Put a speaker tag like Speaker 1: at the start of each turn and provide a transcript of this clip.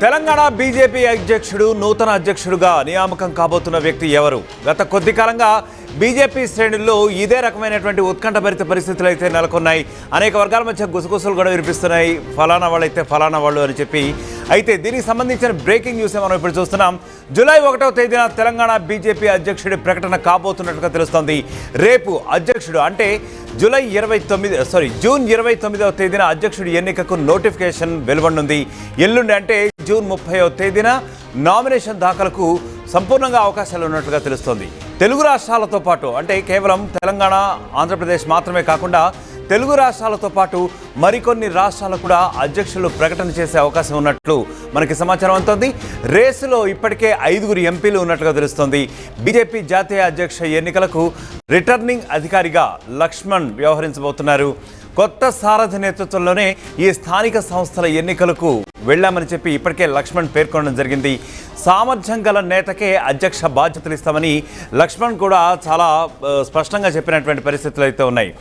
Speaker 1: Telangana BJP అధ్యక్షుడు నూతన అధ్యక్షుడుగా నియామకం కాబోతున్న వ్యక్తి ఎవరు? గత కొద్ది కాలంగా బీజేపీ శ్రేణుల్లో ఇదే రకమైనటువంటి ఉత్కంఠభరిత పరిస్థితులు అయితే నెలకొన్నాయి. అనేక వర్గాల మధ్య గుసగుసలు కూడా వినిపిస్తున్నాయి. ఫలానా వాళ్ళైతే ఫలానా వాళ్ళు అని చెప్పి. అయితే దీనికి సంబంధించిన బ్రేకింగ్ న్యూస్ మనం ఇప్పుడు చూస్తున్నాం. జూలై 1వ తేదీన తెలంగాణ బీజేపీ అధ్యక్షుడి ప్రకటన కాబోతున్నట్టుగా తెలుస్తోంది. రేపు అధ్యక్షుడు అంటే జూన్ 29వ తేదీన అధ్యక్షుడి ఎన్నికకు నోటిఫికేషన్ వెలువడనుంది. ఎల్లుండి అంటే జూన్ 30వ తేదీన నామినేషన్ దాఖలకు సంపూర్ణంగా అవకాశాలు ఉన్నట్లుగా తెలుస్తోంది. తెలుగు రాష్ట్రాలతో పాటు అంటే కేవలం తెలంగాణ, ఆంధ్రప్రదేశ్ మాత్రమే కాకుండా తెలుగు రాష్ట్రాలతో పాటు మరికొన్ని రాష్ట్రాలు కూడా అధ్యక్షులు ప్రకటన చేసే అవకాశం ఉన్నట్లు మనకి సమాచారం అందుతోంది. రేసులో ఇప్పటికే 5 ఎంపీలు ఉన్నట్లుగా తెలుస్తోంది. బీజేపీ జాతీయ అధ్యక్ష ఎన్నికలకు రిటర్నింగ్ అధికారిగా లక్ష్మణ్ వ్యవహరించబోతున్నారు. కొత్త సారథి నేతృత్వంలోనే ఈ స్థానిక సంస్థల ఎన్నికలకు వెళ్లామని చెప్పి ఇప్పటికే లక్ష్మణ్ పేర్కొనడం జరిగింది. సామర్థ్యం గల నేతకే అధ్యక్ష బాధ్యతలు ఇస్తామని లక్ష్మణ్ కూడా చాలా స్పష్టంగా చెప్పినటువంటి పరిస్థితులు అయితే ఉన్నాయి.